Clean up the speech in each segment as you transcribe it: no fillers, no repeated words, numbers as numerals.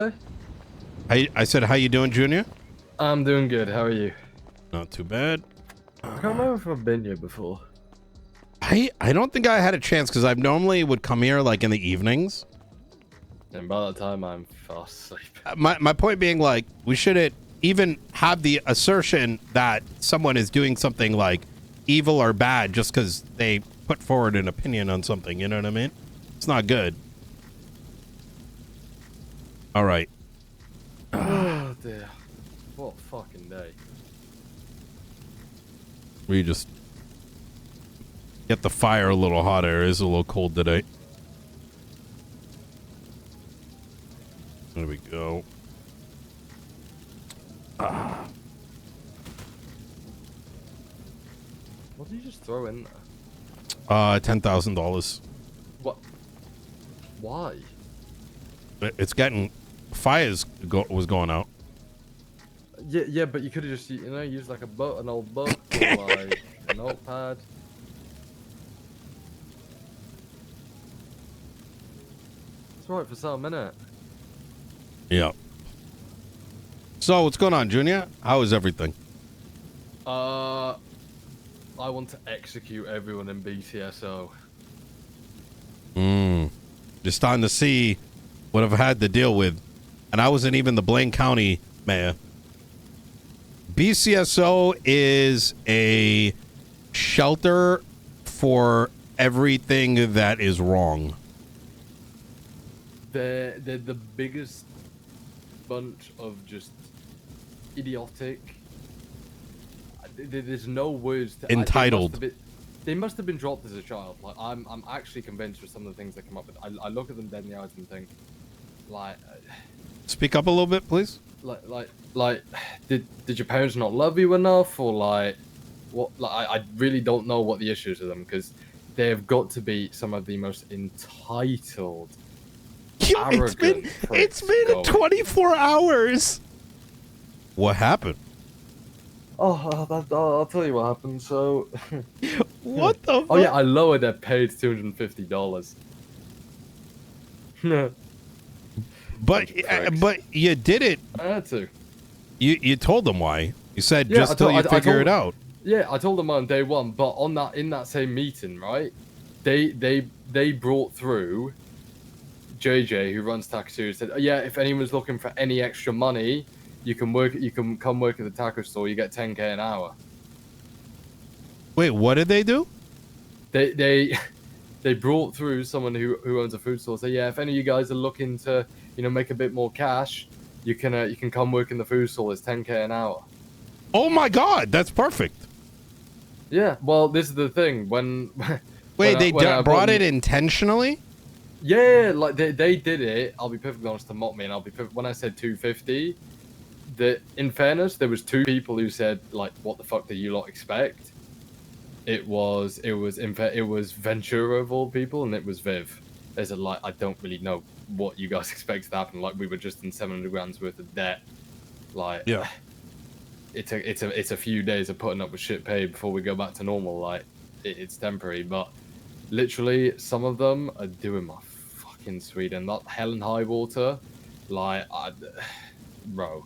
I said, how you doing, Junior? I'm doing good. How are you? Not too bad. I can't remember if I've been here before. I don't think I had a chance because I normally would come here like in the evenings. And by that time, I'm fast asleep. My point being, like, we shouldn't even have the assertion that someone is doing something like evil or bad just because they put forward an opinion on something. You know what I mean? It's not good. All right. Oh dear. What a fucking day. We just get the fire a little hotter. It is a little cold today. There we go. What did you just throw in there? $10,000. What? Why? It's getting fires was going out. Yeah, but you could have just, used like an old book or like a notepad. It's right for some minute. Yeah. So what's going on, Junior? How is everything? I want to execute everyone in BCSO. Just starting to see what I've had to deal with, and I wasn't even the Blaine County mayor. BCSO is a shelter for everything that is wrong. They're the biggest bunch of just idiotic. There's no words to Entitled. They must have been dropped as a child. Like I'm actually convinced with some of the things they come up with. I look at them dead in the eyes and think, like, Speak up a little bit, please. Like, did your parents not love you enough, or like, what? Like, I really don't know what the issues with them, because they have got to be some of the most entitled, arrogant. It's been 24 hours. What happened? I'll tell you what happened. So, what the? Oh yeah, I lowered their pay to $250. But you did it. I had to. You told them why. You said just till you figure it out. Yeah, I told them on day one, but in that same meeting, right? They brought through JJ, who runs Taku, said, yeah, if anyone's looking for any extra money, you can come work at the taco store. You get 10K an hour. Wait, what did they do? They brought through someone who owns a food store. Say, yeah, if any of you guys are looking to make a bit more cash, you can come work in the food store. It's 10K an hour. Oh my God, that's perfect. Yeah, well, this is the thing. When they brought it intentionally. Yeah, like they did it. I'll be perfectly honest, to mock me, and when I said 250. In fairness, there was two people who said, like, what the fuck do you lot expect? It was Ventura of all people, and it was Viv. They said, like, I don't really know what you guys expect to happen. Like, we were just in 700 grand's worth of debt. Like, yeah, it's a few days of putting up with shit pay before we go back to normal. Like, it's temporary, but literally some of them are doing my fucking Sweden. That hell and high water, like, bro.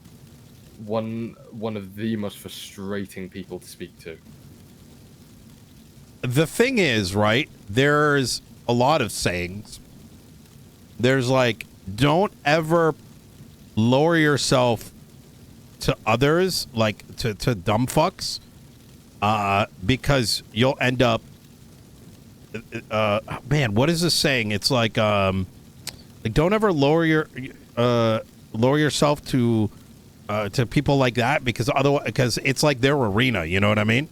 One of the most frustrating people to speak to. The thing is, right, there's a lot of sayings. There's like, don't ever lower yourself to others, like to dumb fucks, because you'll end up, man, what is this saying? It's like don't ever lower yourself to people like that, because it's like their arena, you know what I mean?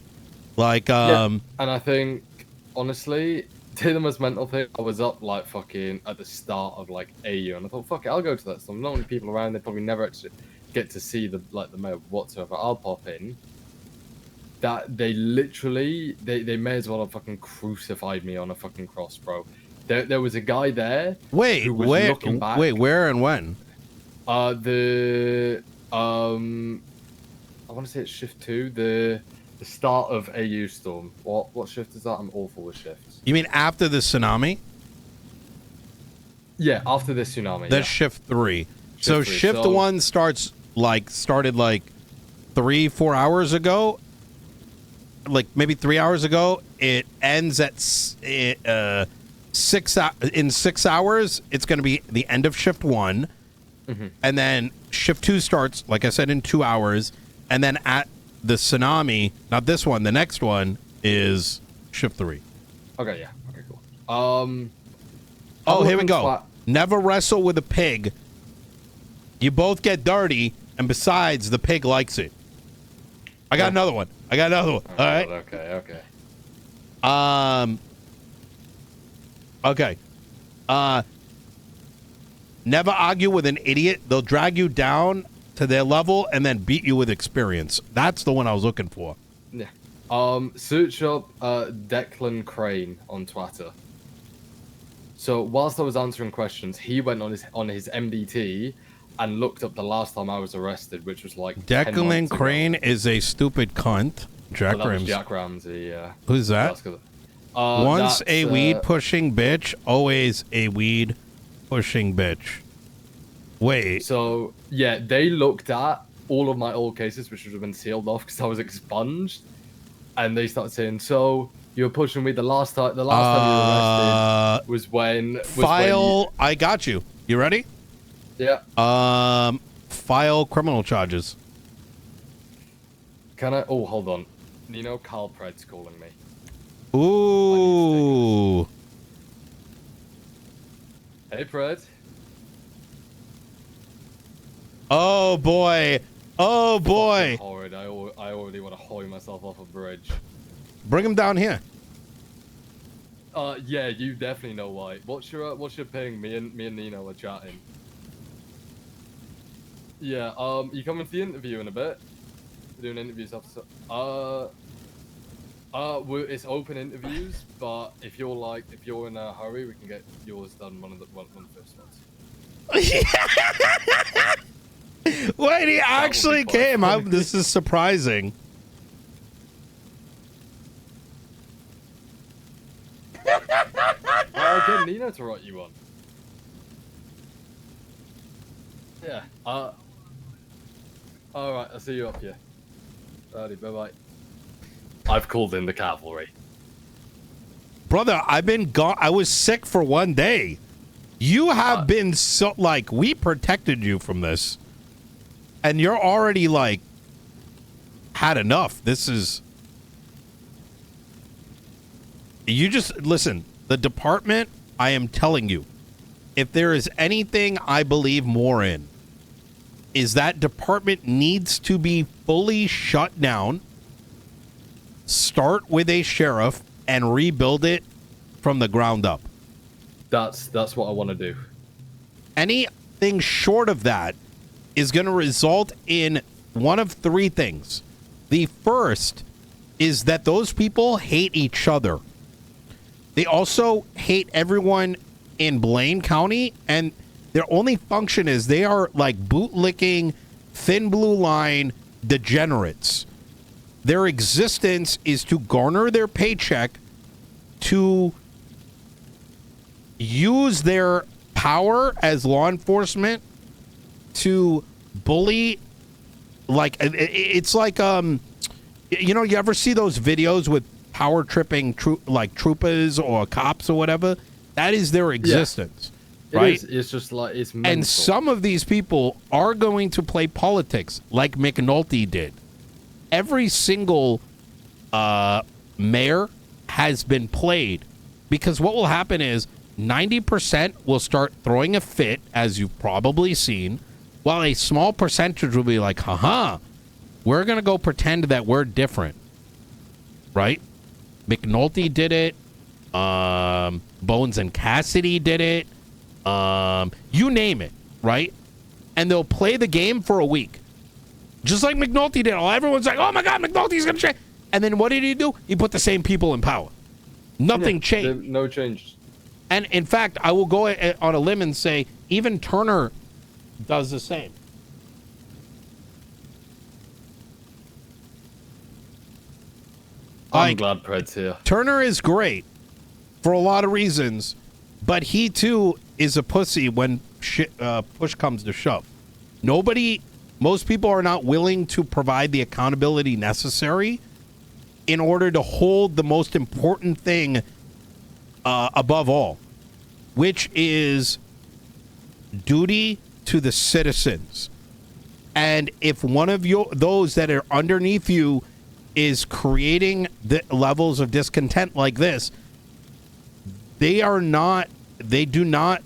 Like and I think honestly, to the most mental thing, I was up like fucking at the start of like AU, and I thought, fuck it, I'll go to that stuff. Not many people around, they probably never actually get to see the mayor whatsoever. I'll pop in. That they literally they may as well have fucking crucified me on a fucking cross, bro. There was a guy there. Wait, who was where? Looking back. Wait, where and when? I want to say it's shift 2. The start of AU Storm. What shift is that? I'm awful with shifts. You mean after the tsunami? Yeah, after the tsunami. That's shift 3. So three. shift one started like 3-4 hours ago, like maybe 3 hours ago. It ends at 6 hours. It's going to be the end of shift one, and then shift two starts, like I said, in 2 hours, and then at the tsunami, not this one, the next one is shift three. Okay, yeah. Okay, cool. Oh, here we go. Never wrestle with a pig. You both get dirty, and besides, the pig likes it. I got another one. All right. Okay. Okay. Never argue with an idiot. They'll drag you down to their level and then beat you with experience. That's the one I was looking for. Yeah. Search up Declan Crane on Twitter. So whilst I was answering questions, he went on his MDT and looked up the last time I was arrested, which was like Declan Crane is a stupid cunt. Jack Ramsey. Jack Ramsey, yeah. Who's that? Once a weed pushing bitch, always a weed pushing bitch. Wait. So yeah, they looked at all of my old cases, which would have been sealed off because I was expunged, and they started saying, "So you were pushing weed the last time. The last time you were arrested was when." I got you. You ready? Yeah. File criminal charges. Can I? Oh, hold on. Nino, Carl Pred's calling me. Ooh. Hey, Pred. Oh boy. Oh boy. Horrid. I already want to hoy myself off a bridge. Bring him down here. Yeah, you definitely know why. What's your ping? Me and Nino are chatting. Yeah. You coming to the interview in a bit? We're doing interviews after. It's open interviews, but if you're in a hurry, we can get yours done one of the first ones. Wait, he actually came. This is surprising. I'll get Nino to write you one. Yeah. All right. I'll see you up here. Alrighty. Bye bye. I've called in the cavalry. Brother, I've been gone. I was sick for 1 day. You have been so, like, we protected you from this. And you're already, like, had enough. This is... You just, listen, the department, I am telling you, if there is anything I believe more in, is that department needs to be fully shut down, start with a sheriff, and rebuild it from the ground up. That's what I want to do. Anything short of that is going to result in one of three things. The first is that those people hate each other. They also hate everyone in Blaine County, and their only function is they are like bootlicking, thin blue line degenerates. Their existence is to garner their paycheck, to use their power as law enforcement to bully. Like, it's like, you know, you ever see those videos with power tripping like troopers or cops or whatever? That is their existence. Yeah. Right? It's just like, it's mental. And some of these people are going to play politics like McNulty did. Every single mayor has been played, because what will happen is 90% will start throwing a fit, as you've probably seen, while a small percentage will be like, haha, we're going to go pretend that we're different. Right? McNulty did it. Bones and Cassidy did it. You name it, right? And they'll play the game for a week. Just like McNulty did. Everyone's like, oh my God, McNulty's going to change. And then what did he do? He put the same people in power. Nothing changed. No change. And in fact, I will go on a limb and say even Turner does the same. I'm glad Pred's here. Turner is great for a lot of reasons, but he too is a pussy when push comes to shove. Most people are not willing to provide the accountability necessary in order to hold the most important thing above all, which is duty to the citizens. And if one of those that are underneath you is creating the levels of discontent like this, they do not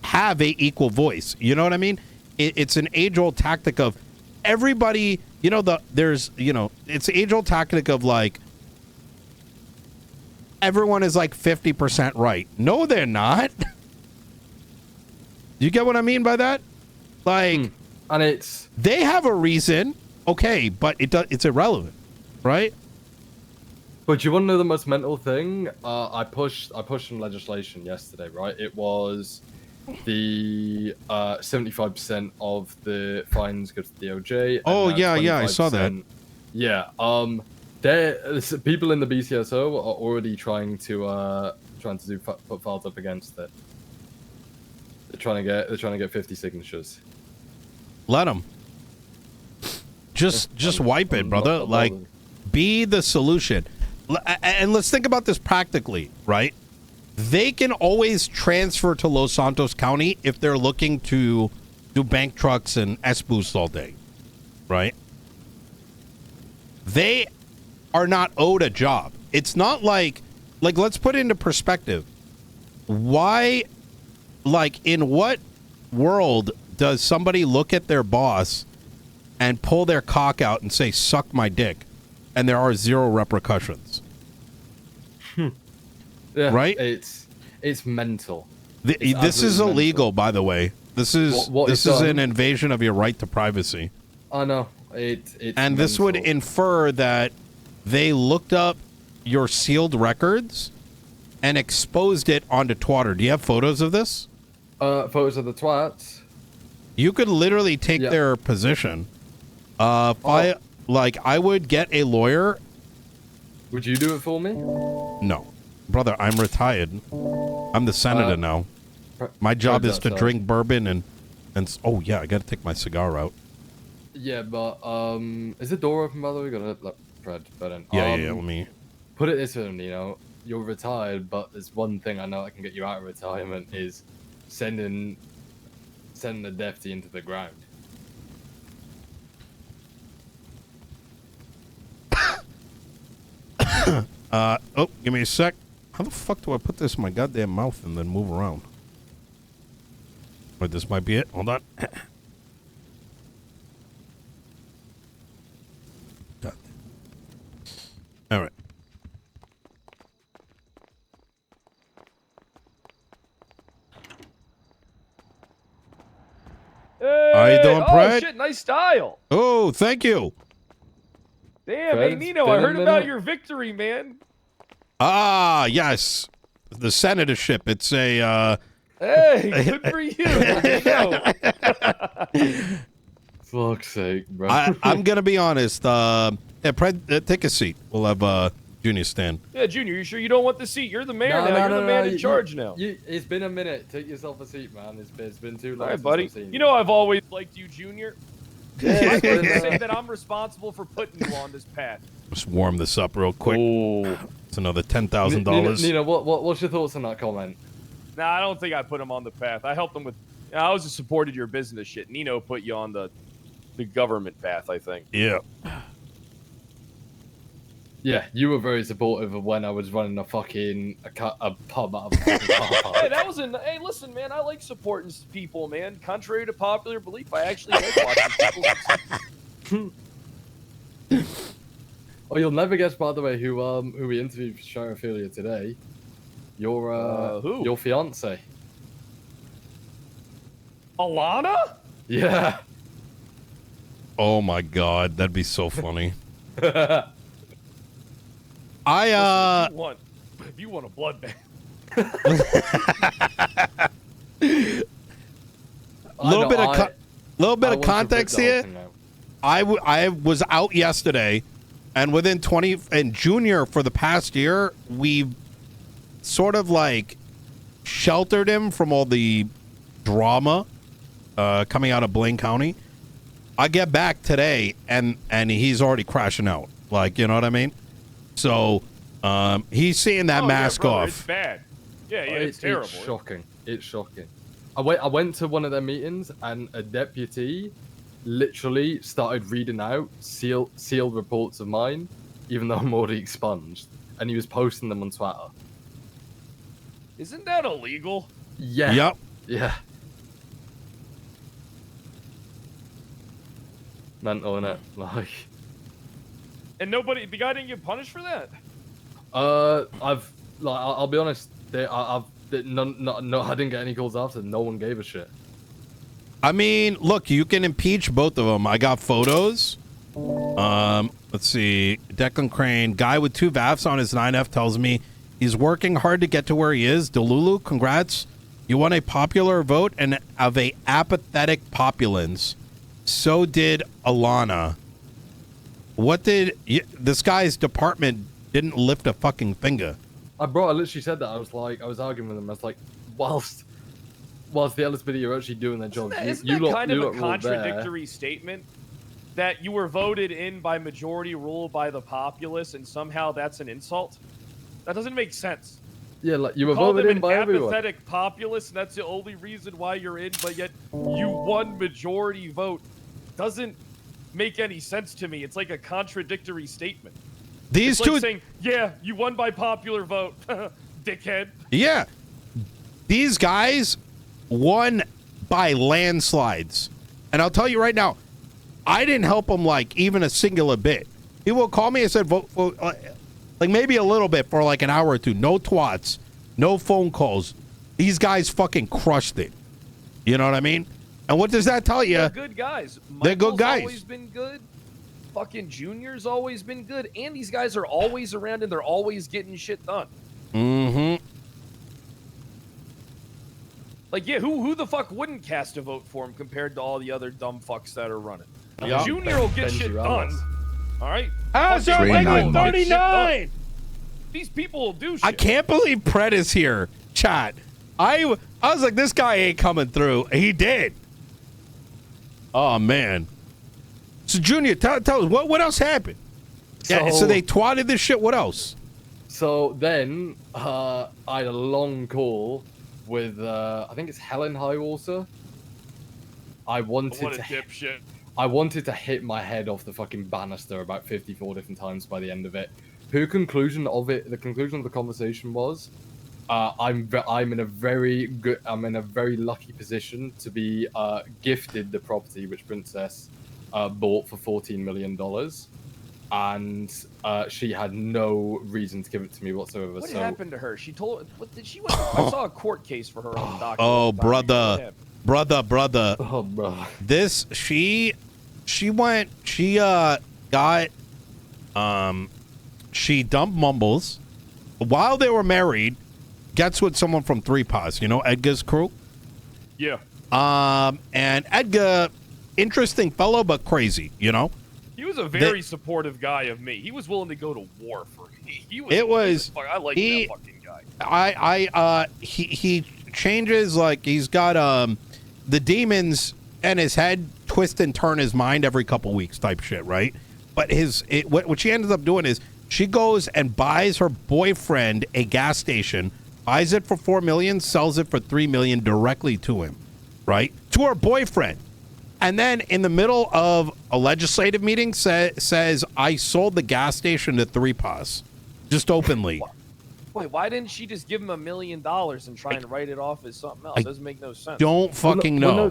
have a equal voice. You know what I mean? It's an age-old tactic of everybody, it's age-old tactic of like, everyone is like 50% right. No, they're not. You get what I mean by that? Like, and they have a reason, okay, but it's irrelevant, right? But you want to know the most mental thing? I pushed some legislation yesterday, right? It was the 75% of the fines go to the DOJ. And oh yeah, I saw that. Yeah, people in the BCSO are already trying to put files up against it. They're trying to get 50 signatures. Let them. Just wipe it, brother. Like, be the solution. And let's think about this practically, right? They can always transfer to Los Santos County if they're looking to do bank trucks and S-Boost all day, right? They are not owed a job. It's not like let's put it into perspective. Why, in what world does somebody look at their boss and pull their cock out and say, suck my dick, and there are zero repercussions? Yeah, right? It's mental. This is illegal, mental. By the way. This is this is an invasion of your right to privacy. I know. It's and mental. This would infer that they looked up your sealed records and exposed it onto Twitter. Do you have photos of this? Photos of the twats. You could literally take their position. I would get a lawyer. Would you do it for me? No. Brother, I'm retired. I'm the senator now. My job is to drink bourbon and oh yeah, I gotta take my cigar out. Yeah, but is the door open, by the way? Gotta let Fred in. Yeah, let me put it this way, Nino. You're retired, but there's one thing I know that can get you out of retirement is sending the deputy into the ground. Oh, give me a sec. How the fuck do I put this in my goddamn mouth and then move around? Wait, this might be it. Hold on. God. All right. Hey, how you doing, Fred? Oh, shit, nice style. Oh, thank you. Damn, hey, Nino, I heard about your victory, man. Ah, yes. The senatorship. It's a, Hey, good for you, Nino. Fuck's sake, bro. I'm going to be honest. Fred, take a seat. We'll have Junior stand. Yeah, Junior, you sure you don't want the seat? You're the mayor now. You're the man in charge now. It's been a minute. Take yourself a seat, man. It's been too long. All right, buddy. You know I've always liked you, Junior. Yeah, I can say that I'm responsible for putting you on this path. Just warm this up real quick. Oh. It's another $10,000. Nino, what's your thoughts on that comment? Nah, I don't think I put him on the path. I helped him with... I was just supported your business shit. Nino put you on the government path, I think. Yeah. Yeah, you were very supportive of when I was running a pub out of a fucking car park. Hey, that was hey, listen, man, I like supporting people, man. Contrary to popular belief, I actually like watching people. Oh, you'll never guess, by the way, who we interviewed for Sheriffilia today. Who? Your fiance. Alana? Yeah. Oh my God, that'd be so funny. Listen, if you want a bloodbath. little bit of context here. I was out yesterday, and within Junior for the past year, we've sort of like sheltered him from all the drama coming out of Blaine County. I get back today, and he's already crashing out. Like, you know what I mean? So he's seeing that mask brother, off. It's bad. Yeah, it's terrible. It's shocking. It's shocking. I went to one of their meetings, and a deputy literally started reading out sealed reports of mine, even though I'm already expunged, and he was posting them on Twitter. Isn't that illegal? Yeah. Yep. Yeah. Mental, innit? Like. And the guy didn't get punished for that? I'll be honest. I didn't get any calls after. No one gave a shit. I mean, look, you can impeach both of them. I got photos. Let's see. Declan Crane, guy with 2 VAFs on his 9F, tells me he's working hard to get to where he is. Delulu, congrats. You won a popular vote and of a apathetic populace. So did Alana. What did this guy's department didn't lift a fucking finger? I literally said that. I was arguing with him. I was like, whilst the NoPixel are actually doing their job, Isn't that kind of a contradictory statement? That you were voted in by majority rule by the populace, and somehow that's an insult? That doesn't make sense. Yeah, like you were Call voted them in by an everyone. apathetic populace, and that's the only reason why you're in, but yet you won majority vote. Doesn't make any sense to me. It's like a contradictory statement. These It's two like saying, yeah, you won by popular vote, dickhead. Yeah. These guys won by landslides. And I'll tell you right now, I didn't help them like even a singular bit. People would call me and said, vote for, like maybe a little bit for like an hour or two. No twats, no phone calls. These guys fucking crushed it. You know what I mean? And what does that tell you? They're good guys. They're good Michael's guys. Always been good. Fucking Junior's always been good. And these guys are always around and they're always getting shit done. Mm-hmm. Like, yeah, who the fuck wouldn't cast a vote for him compared to all the other dumb fucks that are running? Yeah. Junior will get Benji shit Ramos. done. All right? How's your Fucking Michael Michael will get shit done. 39? These people will do shit. I can't believe Pred is here, chat. I was like, this guy ain't coming through. He did. Oh, man. So, Junior, tell us, what else happened? Yeah, so they twatted this shit. What else? So then I had a long call with, I think it's Helen Highwater. I wanted What a to dipshit. I wanted to hit my head off the fucking banister about 54 different times by the end of it. The conclusion of the conversation was, I'm in a very lucky position to be gifted the property which Princess bought for $14 million, and she had no reason to give it to me whatsoever. What so happened to her? She told. What did she? I saw a court case for her on the document. Oh, brother. oh, bro. This, she dumped Mumbles while they were married, gets with someone from 3 Paws, you know, Edgar's crew. Yeah. And Edgar, interesting fellow, but crazy, you know? He was a very supportive guy of me. He was willing to go to war for me. I like that fucking guy. He changes, like, he's got the demons in his head twist and turn his mind every couple weeks type shit, right? But what she ends up doing is she goes and buys her boyfriend a gas station, buys it for $4 million, sells it for $3 million directly to him, right? To her boyfriend. And then in the middle of a legislative meeting says, I sold the gas station to 3 Paws. Just openly. Wait, why didn't she just give him $1 million and try and write it off as something else? It doesn't make no sense. Don't fucking know.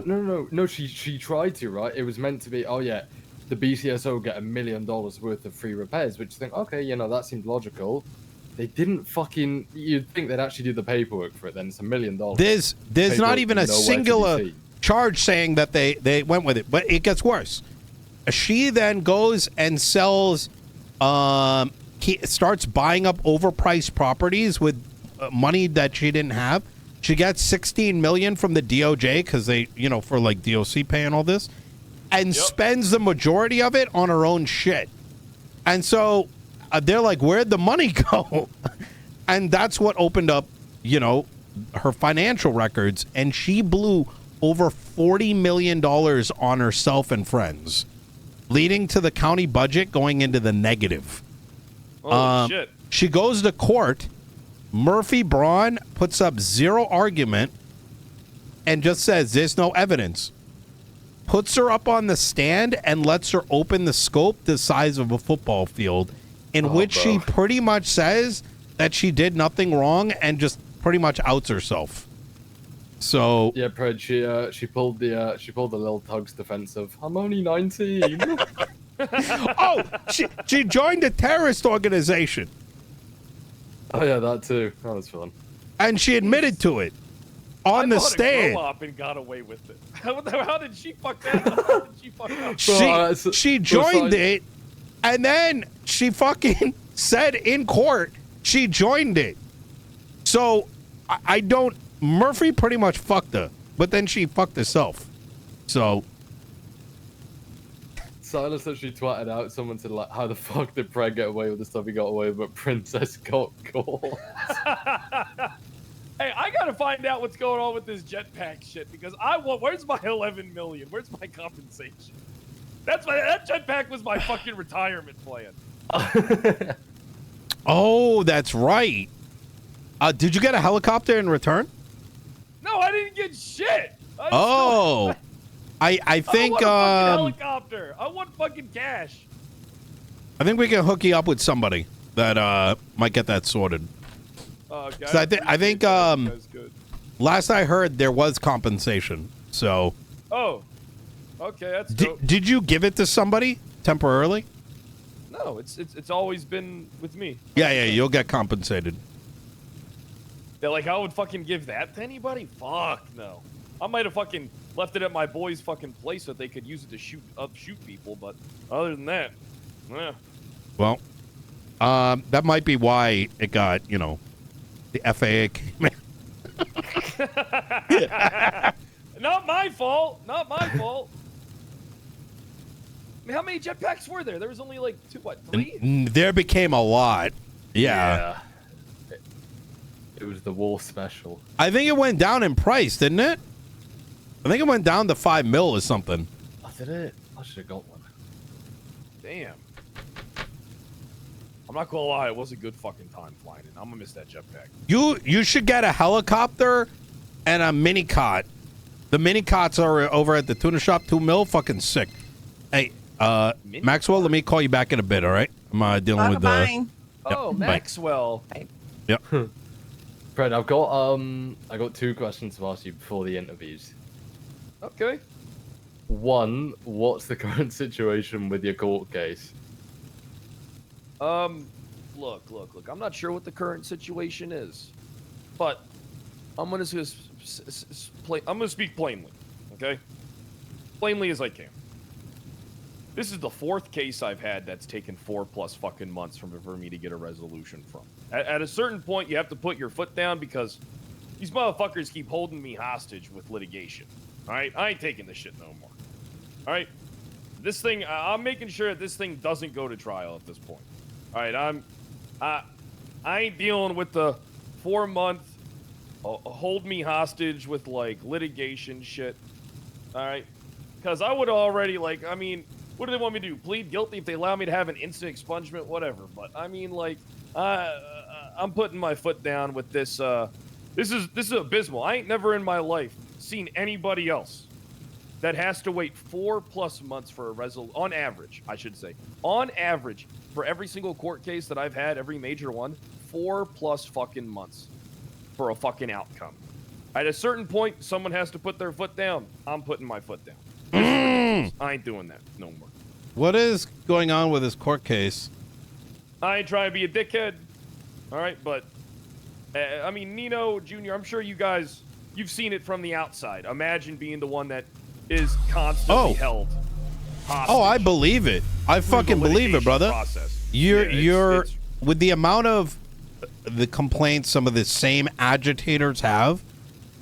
No, she tried to, right? It was meant to be, oh yeah, the BCSO get $1 million worth of free repairs, which you think, okay, you know, that seems logical. They didn't fucking, you'd think they'd actually do the paperwork for it, then it's $1 million. There's not even a singular charge saying that they went with it, but it gets worse. She then goes and sells, starts buying up overpriced properties with money that she didn't have. She gets $16 million from the DOJ because they, you know, for like DOC pay and all this, and spends the majority of it on her own shit. And so they're like, where'd the money go? And that's what opened up, you know, her financial records, and she blew over $40 million on herself and friends, leading to the county budget going into the negative. Oh, shit. She goes to court. Murphy Braun puts up zero argument and just says there's no evidence. Puts her up on the stand and lets her open the scope the size of a football field, in which she pretty much says that she did nothing wrong and just pretty much outs herself. So yeah, Pred, she pulled the little Tug's defense of I'm only 19. oh, she joined a terrorist organization. Oh yeah, that too. That was fun. And she admitted to it on the stand. Up and got away with it. How did she fuck that up? How did she fuck up? She joined it, and then she fucking said in court she joined it. So I don't. Murphy pretty much fucked her, but then she fucked herself. So. Silas actually twatted out. Someone said, like, how the fuck did Pred get away with the stuff he got away with, but Princess got caught? Hey, I gotta find out what's going on with this jetpack shit, because where's my 11 million? Where's my compensation? That jetpack was my fucking retirement plan. Oh, that's right. Did you get a helicopter in return? No, I didn't get shit. I think I want a fucking helicopter. I want fucking cash. I think we can hook you up with somebody that might get that sorted. Okay. So I think last I heard there was compensation. So. Oh. Okay, that's dope. Did you give it to somebody temporarily? No, it's always been with me. Yeah, you'll get compensated. They're like, I would fucking give that to anybody? Fuck no. I might have fucking left it at my boys' fucking place so they could use it to shoot people, but other than that, yeah. Well, that might be why it got, the FAA came in. Not my fault. Not my fault. I mean, how many jetpacks were there? There was only like 3? There became a lot. Yeah. It was the war special. I think it went down in price, didn't it? I think it went down to $5 million or something. Oh, did it? I should have got one. Damn. I'm not gonna lie, it was a good fucking time flying in. I'm gonna miss that jetpack. You should get a helicopter and a mini cot. The mini cots are over at the tuna shop. $2 million, fucking sick. Hey, Maxwell, let me call you back in a bit. All right, I'm dealing with the. Oh, Maxwell. Yep. Fred, I got 2 questions to ask you before the interviews. Okay. One, what's the current situation with your court case? Look. I'm not sure what the current situation is, but I'm gonna speak plainly, okay? Plainly as I can. This is the 4th case I've had that's taken 4+ fucking months for me to get a resolution from. At a certain point, you have to put your foot down because these motherfuckers keep holding me hostage with litigation. All right, I ain't taking this shit no more. All right, this thing, I'm making sure that this thing doesn't go to trial at this point. All right, I ain't dealing with the 4-month hold me hostage with like litigation shit. All right, because I would already like, I mean. What do they want me to do? Plead guilty if they allow me to have an instant expungement? Whatever. But I mean, like, I'm putting my foot down with this. This is abysmal. I ain't never in my life seen anybody else that has to wait 4+ months for a on average, I should say. On average, for every single court case that I've had, every major one, 4+ fucking months for a fucking outcome. At a certain point, someone has to put their foot down. I'm putting my foot down. I ain't doing that no more. What is going on with this court case? I ain't trying to be a dickhead, all right? But, I mean, Nino Jr., I'm sure you guys, you've seen it from the outside. Imagine being the one that is constantly held hostage. Oh, I believe it. I fucking believe it, brother. Process. You're with the amount of the complaints some of the same agitators have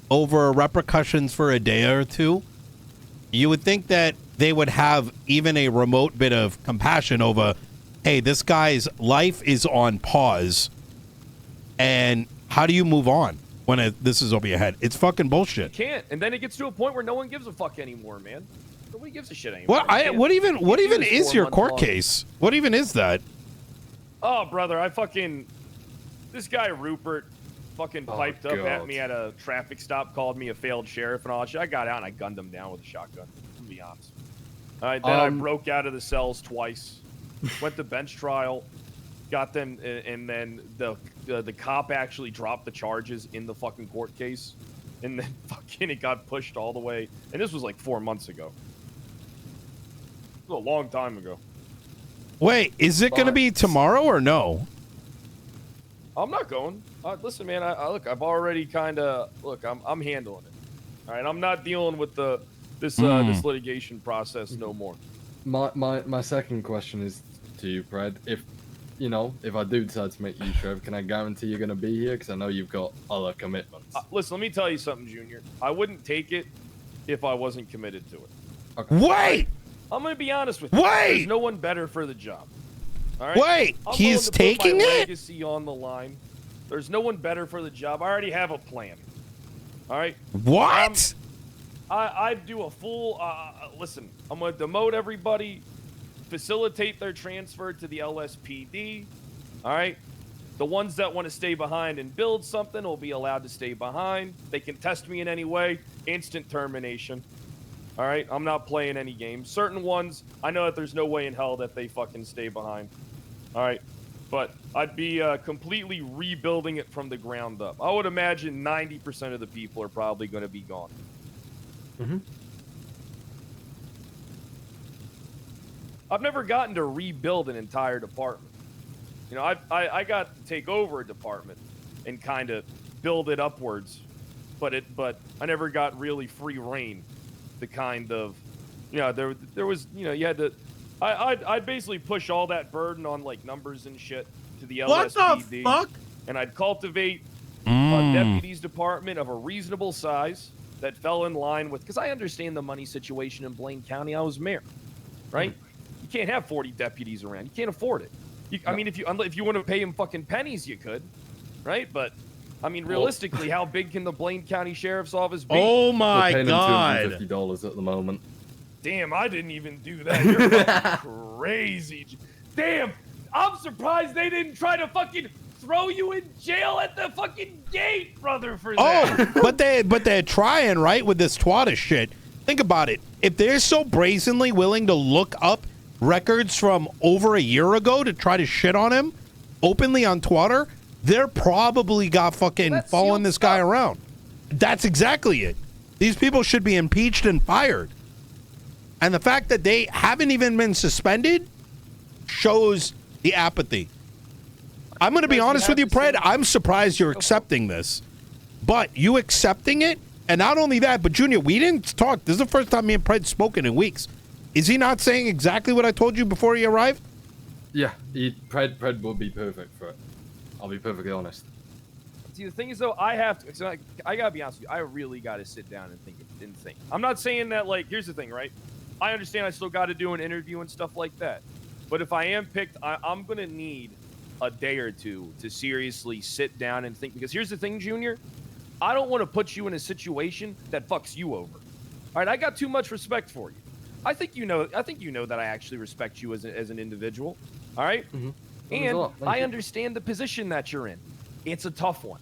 over repercussions for a day or two, you would think that they would have even a remote bit of compassion over, hey, this guy's life is on pause, and how do you move on? when this is over your head. It's fucking You bullshit. can't. And then it gets to a point where no one gives a fuck anymore, man. Nobody gives a shit anymore. What even this is your 4 month court long. case? What even is that? Oh, brother, this guy Rupert fucking piped up at me at a traffic stop, called me a failed sheriff and all that shit. I got out and I gunned him down with a shotgun, to be honest. All right, then I broke out of the cells twice, went to bench trial, got them, and then the cop actually dropped the charges in the fucking court case, and then fucking it got pushed all the way. And this was like 4 months ago. It was a long time ago. Wait, is it going to be tomorrow or no? I'm not going. Listen, man. Look, I've already kind of I'm handling it. All right, I'm not dealing with this litigation process no more. My second question is to you, Fred. If I do decide to make you sheriff, can I guarantee you're gonna be here? Because I know you've got other commitments. Listen, let me tell you something, Junior. I wouldn't take it if I wasn't committed to it. Okay. Wait! I'm gonna be honest with you. Wait! There's no one better for the job. All right. Wait! I'm He's willing to put taking my it? legacy on the line. There's no one better for the job. I already have a plan. All right. What? I do a full. Listen, I'm gonna demote everybody, facilitate their transfer to the LSPD. All right. The ones that want to stay behind and build something will be allowed to stay behind. They can test me in any way. Instant termination. All right. I'm not playing any games. Certain ones, I know that there's no way in hell that they fucking stay behind. All right. But I'd be completely rebuilding it from the ground up. I would imagine 90% of the people are probably going to be gone. Mm-hmm. I've never gotten to rebuild an entire department. You know, I got to take over a department and kind of build it upwards, but I never got really free reign. The kind of, there was, you had to. I'd basically push all that burden on like numbers and shit to the LSPD. What the fuck? And I'd cultivate a deputies department of a reasonable size that fell in line with, because I understand the money situation in Blaine County. I was mayor, right? You can't have 40 deputies around. You can't afford it. I mean, if you want to pay them fucking pennies, you could, right? But I mean, realistically, how big can the Blaine County Sheriff's Office be? Oh my We're paying god! them $250 at the moment. Damn, I didn't even do that. You're fucking crazy. Damn, I'm surprised they didn't try to fucking throw you in jail at the fucking gate, brother, for that. Oh, but they're trying, right, with this twata shit. Think about it. If they're so brazenly willing to look up records from over a year ago to try to shit on him openly on Twitter, they're probably got fucking following this guy around. That's exactly it. These people should be impeached and fired. And the fact that they haven't even been suspended shows the apathy. I'm going to be honest with you, Pred. I'm surprised you're accepting this. But you accepting it, and not only that, but Junior, we didn't talk. This is the first time me and Pred spoken in weeks. Is he not saying exactly what I told you before he arrived? Yeah, Pred would be perfect for it. I'll be perfectly honest. See, the thing is, though, I got to be honest with you. I really got to sit down and think. I'm not saying that, like, here's the thing, right? I understand I still got to do an interview and stuff like that. But if I am picked, I'm going to need a day or two to seriously sit down and think. Because here's the thing, Junior. I don't want to put you in a situation that fucks you over. All right, I got too much respect for you. I think you know that I actually respect you as an individual. All right? Mm-hmm. And I understand the position that you're in. It's a tough one.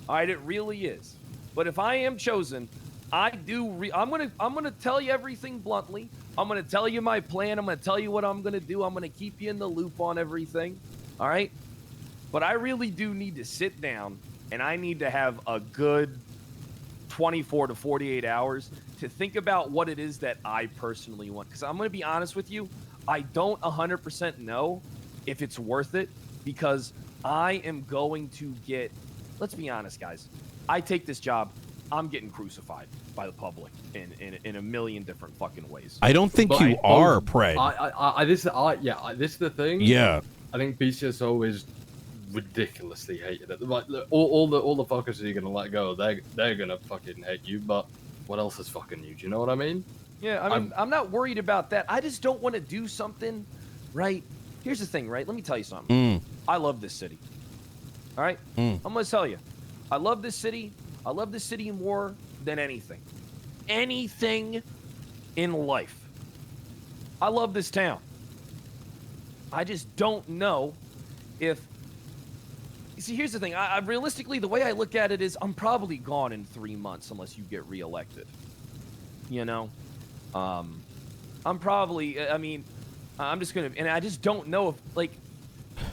All right, it really is. But if I am chosen, I'm gonna tell you everything bluntly. I'm gonna tell you my plan. I'm gonna tell you what I'm gonna do. I'm gonna keep you in the loop on everything. All right? But I really do need to sit down, and I need to have a good 24 to 48 hours to think about what it is that I personally want. Because I'm gonna be honest with you, I don't 100% know if it's worth it, because I am going to get, let's be honest, guys. I take this job, I'm getting crucified by the public in a million different fucking ways. I don't think you are, Pred. This is the thing. Yeah. I think BCSO is ridiculously hated. Like, all the fuckers you're gonna let go, they're gonna fucking hate you. But what else is fucking you? Do you know what I mean? Yeah, I mean, I'm not worried about that. I just don't want to do something, right? Here's the thing, right? Let me tell you something. I love this city. All right? I'm going to tell you. I love this city. I love this city more than anything. Anything in life. I love this town. I just don't know if... See, here's the thing. I realistically, the way I look at it is I'm probably gone in 3 months unless you get reelected. You know? I'm probably... I mean, I'm just going to... And I just don't know if... Like,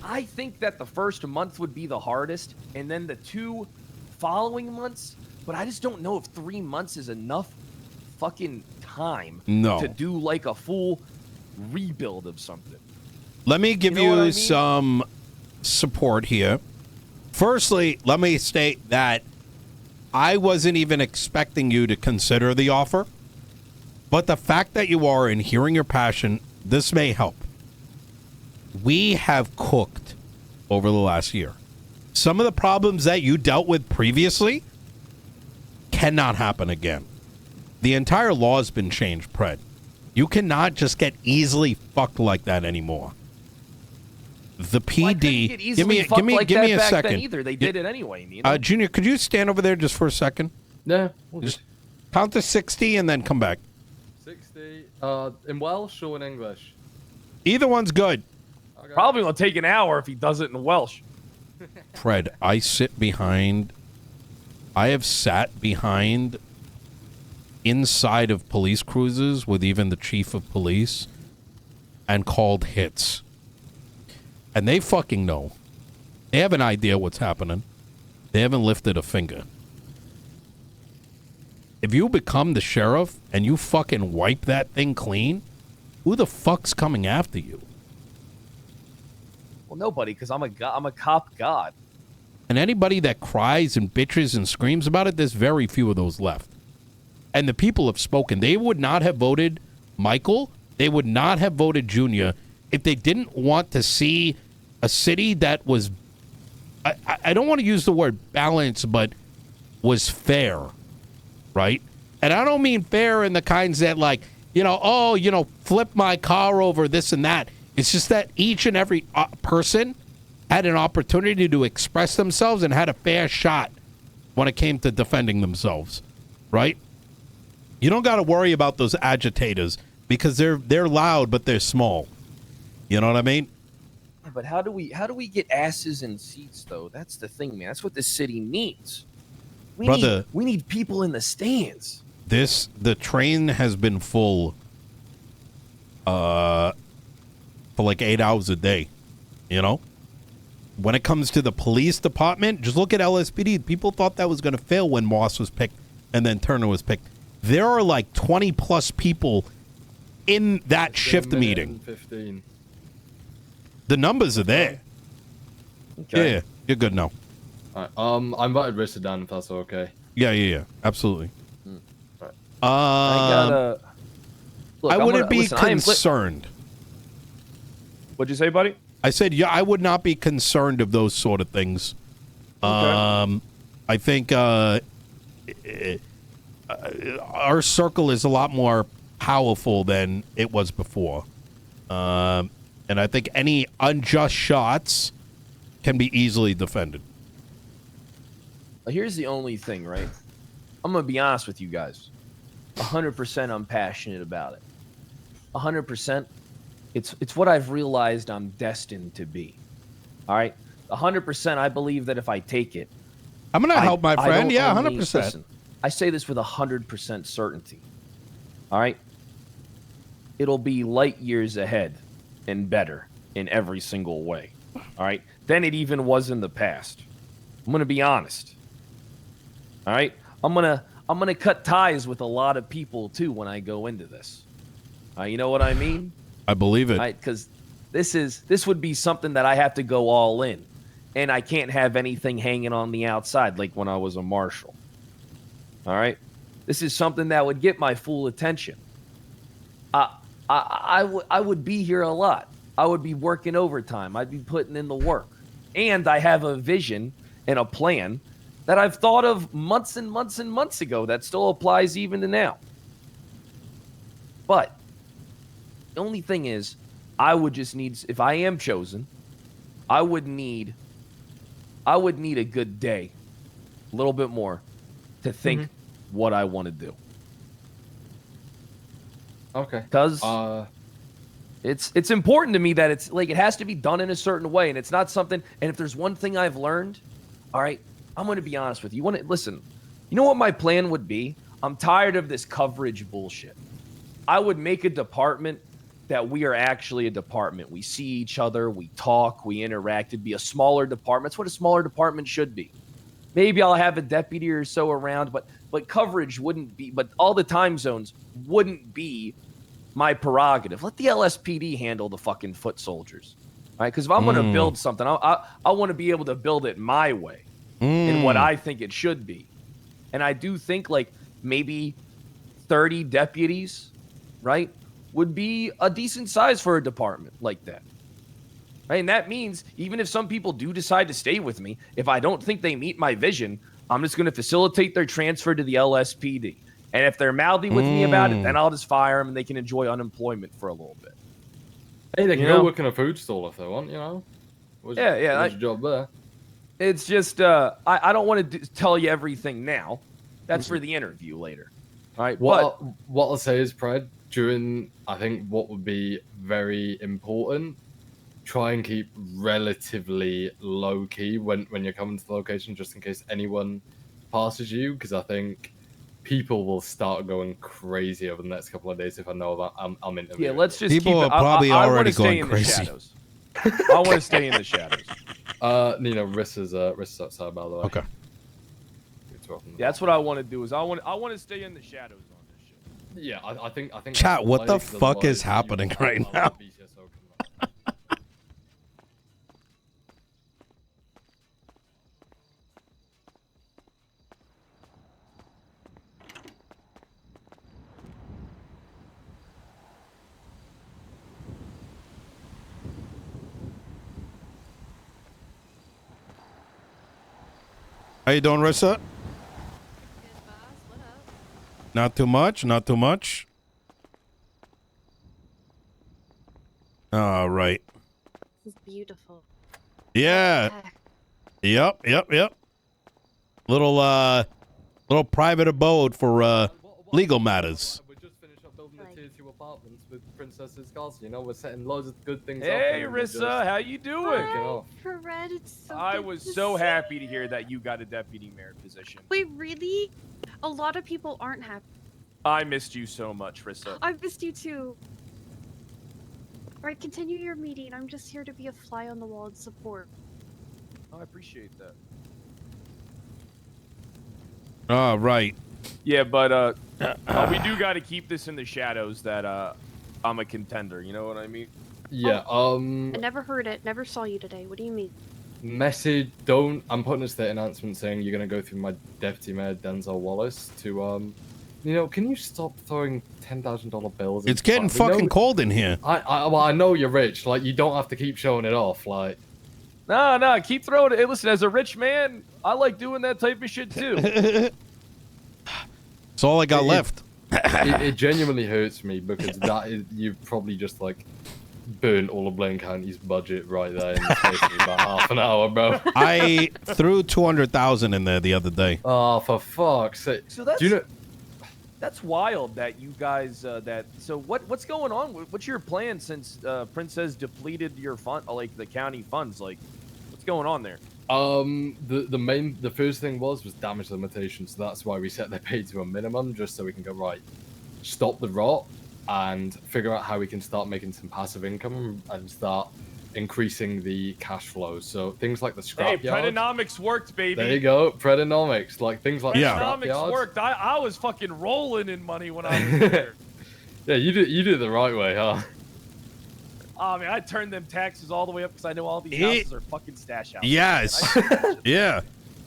I think that the first month would be the hardest, and then the 2 following months, but I just don't know if 3 months is enough fucking time to do like a full rebuild of something. Let me give you some support here. Firstly, let me state that I wasn't even expecting you to consider the offer, but the fact that you are and hearing your passion, this may help. We have cooked over the last year. Some of the problems that you dealt with previously cannot happen again. The entire law has been changed, Pred. You cannot just get easily fucked like that anymore. The PD. Give me a second. Either. They did it anyway, Nino. Junior, could you stand over there just for a second? Yeah. Just count to 60 and then come back. 60. In Welsh or in English? Either one's good. Okay. Probably gonna take an hour if he does it in Welsh. Fred, I have sat behind inside of police cruises with even the chief of police and called hits. And they fucking know. They have an idea what's happening. They haven't lifted a finger. If you become the sheriff and you fucking wipe that thing clean, who the fuck's coming after you? Well, nobody, because I'm a cop god. And anybody that cries and bitches and screams about it, there's very few of those left. And the people have spoken. They would not have voted Michael. They would not have voted Junior if they didn't want to see a city that was, I don't want to use the word balance, but was fair, right? And I don't mean fair in the kinds that like, flip my car over, this and that. It's just that each and every person had an opportunity to express themselves and had a fair shot when it came to defending themselves, right? You don't got to worry about those agitators because they're loud, but they're small. You know what I mean? Yeah, but how do we get asses in seats though? That's the thing, man. That's what this city needs. We need people in the stands. The train has been full for like 8 hours a day, you know? When it comes to the police department, just look at LSPD. People thought that was going to fail when Moss was picked and then Turner was picked. There are like 20 plus people in that shift meeting. 15. The numbers are there. Okay. Yeah, you're good now. All right. I invited Rissa down if that's okay. Yeah. Absolutely. Right. I wouldn't be concerned. What'd you say, buddy? I said, I would not be concerned of those sort of things. Okay. I think our circle is a lot more powerful than it was before. And I think any unjust shots can be easily defended. Here's the only thing, right? I'm going to be honest with you guys. 100% I'm passionate about it. 100%. It's what I've realized I'm destined to be. All right? 100% I believe that if I take it, I'm going to help my friend. Yeah, 100%. Listen, I say this with 100% certainty. All right? It'll be light years ahead and better in every single way. All right? Than it even was in the past. I'm going to be honest. All right? I'm going to cut ties with a lot of people too when I go into this. You know what I mean? I believe it. Right? Cuz this would be something that I have to go all in. And I can't have anything hanging on the outside like when I was a marshal. All right? This is something that would get my full attention. I would be here a lot. I would be working overtime. I'd be putting in the work. And I have a vision and a plan that I've thought of months and months and months ago that still applies even to now. But the only thing is, I would just need, if I am chosen, I would need a good day a little bit more to think what I want to do. Okay. Because it's important to me that it's like it has to be done in a certain way, and it's not something. And if there's one thing I've learned, all right, I'm going to be honest with you. Listen, you know what my plan would be? I'm tired of this coverage bullshit. I would make a department that we are actually a department. We see each other, we talk, we interact. It'd be a smaller department. That's what a smaller department should be. Maybe I'll have a deputy or so around, but coverage wouldn't be. But all the time zones wouldn't be my prerogative. Let the LSPD handle the fucking foot soldiers, right? Because if I'm going to build something, I want to be able to build it my way in what I think it should be. And I do think like maybe 30 deputies, right, would be a decent size for a department like that. Right? And that means even if some people do decide to stay with me, if I don't think they meet my vision, I'm just going to facilitate their transfer to the LSPD. And if they're mouthy with me about it, then I'll just fire them and they can enjoy unemployment for a little bit. Hey, they can go work in a food stall if they want, you know? What's your job there? It's just, I don't want to tell you everything now. That's for the interview later. All right. What I'll say is, Pred, during, I think what would be very important, try and keep relatively low key when you're coming to the location, just in case anyone passes you, because I think people will start going crazy over the next couple of days if I know that I'm interviewing. Yeah, let's just people keep it. are probably I already stay going in crazy. The shadows. I want to stay in the shadows. Nino, Riss is outside, by the way. Okay. Yeah, that's what I want to do. Is I want to stay in the shadows on this shit. Yeah, I think. Chat, what the fuck is happening right now? BCSO coming up. How you doing, Rissa? Good, boss. What up? Not too much. Not too much. All right. This is beautiful. Yeah. Yep. Little private abode for legal matters. We just finished up building the tier 2 apartments with Princess's Castle. You know, we're setting loads of good things up. Hey, and we're Rissa, just how you doing? kicking off. Fred, it's so I good was to so see happy to you. hear that you got a deputy mayor position. Wait, really? A lot of people aren't happy. I missed you so much, Rissa. I missed you too. Alright, continue your meeting. I'm just here to be a fly on the wall and support. I appreciate that. All right. Yeah, but we do got to keep this in the shadows that I'm a contender. You know what I mean? Yeah. I never heard it. Never saw you today. What do you mean? Message. Don't. I'm putting a state announcement saying you're gonna go through my deputy mayor Denzel Wallace to You know, can you stop throwing $10,000 bills? It's getting fucking cold in here. Well, I know you're rich. Like, you don't have to keep showing it off. Like, No, keep throwing it. Hey, listen, as a rich man, I like doing that type of shit too. It's all I got left. it genuinely hurts me because that is, you've probably just like burnt all of Blaine County's budget right there in the space of about half an hour, bro. I threw 200,000 in there the other day. Oh, for fuck's sake! So that's Do you know? that's wild that you guys So what's going on? What's your plan since Princess depleted your fund, like the county funds? Like, what's going on there? The first thing was damage limitation, so that's why we set their pay to a minimum, just so we can go right, stop the rot, and figure out how we can start making some passive income and start increasing the cash flow. So things like the scrapyard. Hey, Predonomics worked, baby. There you go, Predonomics. Like things like Predonomics scrapyards. worked. I was fucking rolling in money when I was there. Yeah, you did it the right way, huh? Oh man, I turned them taxes all the way up because I know all these houses are fucking stash houses. Yes. Yeah.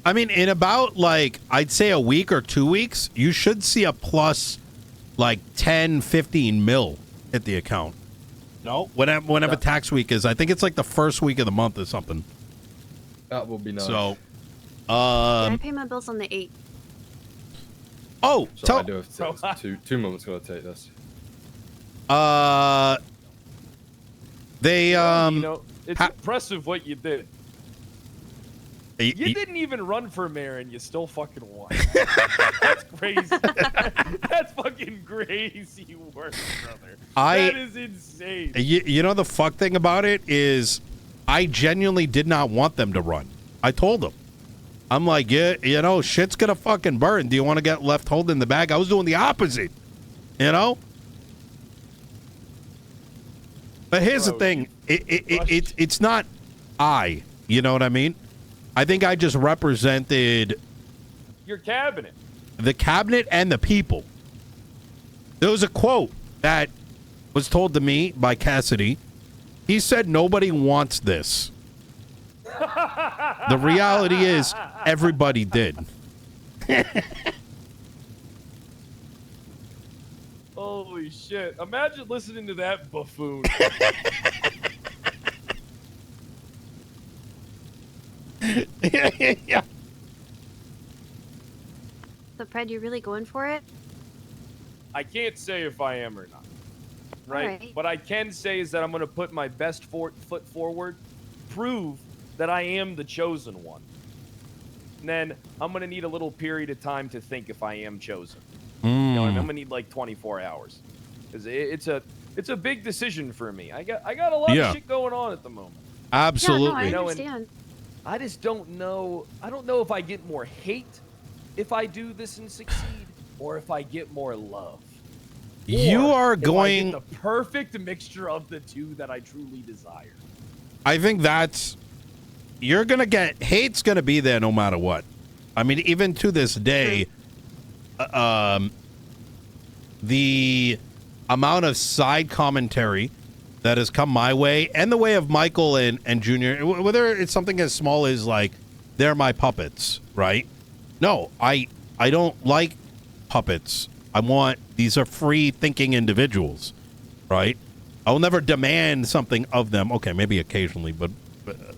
I mean, in about, like, I'd say a week or 2 weeks, you should see a plus, like, 10, 15 mil hit the account. No? Whenever tax week is. I think it's, like, the first week of the month or something. That would be nice. So, I pay my bills on the 8th. Oh, so I do have to take two moments gotta take this. They, You know, it's impressive what you did. You didn't even run for mayor and you still fucking won. That's crazy. That's fucking crazy work, brother. That is insane. You know the fuck thing about it is I genuinely did not want them to run. I told them. I'm like, yeah, you know, shit's gonna fucking burn. Do you want to get left holding the bag? I was doing the opposite, you know? But here's the thing. It's not I, you know what I mean? I think I just represented your cabinet. The cabinet and the people. There was a quote that was told to me by Cassidy. He said, nobody wants this. The reality is, everybody did. Holy shit. Imagine listening to that buffoon. Yeah. So, Pred, you really going for it? I can't say if I am or not. Right? Right. What I can say is that I'm going to put my best foot forward, prove that I am the chosen one. And then I'm going to need a little period of time to think if I am chosen. You know what I mean? I'm going to need like 24 hours. Because it's a big decision for me. I got a lot of shit going on at the moment. Absolutely. Yeah, no, I understand. I just don't know. I don't know if I get more hate if I do this and succeed, or if I get more love. You are if going I get the perfect mixture of the two that I truly desire. I think you're gonna get hate's gonna be there no matter what. I mean, even to this day, the amount of side commentary that has come my way and the way of Michael and Junior, whether it's something as small as like they're my puppets, right? No, I don't like puppets. These are free thinking individuals, right? I'll never demand something of them. Okay, maybe occasionally, but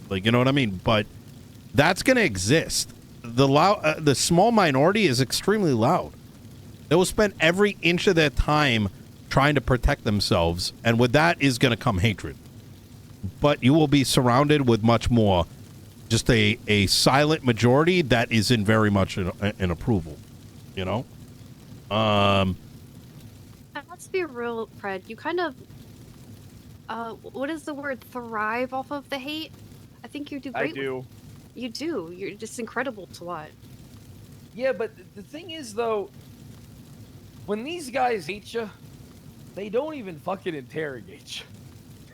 like, you know what I mean? But that's going to exist. The small minority is extremely loud. They will spend every inch of their time trying to protect themselves, and with that is going to come hatred. But you will be surrounded with much more, just a silent majority that is in very much in approval, you know? Let's be real, Fred. You kind of, what is the word? Thrive off of the hate? I think you do great. I do. You do. You're just incredible to watch. Yeah, but the thing is, though, when these guys hate you, they don't even fucking interrogate you.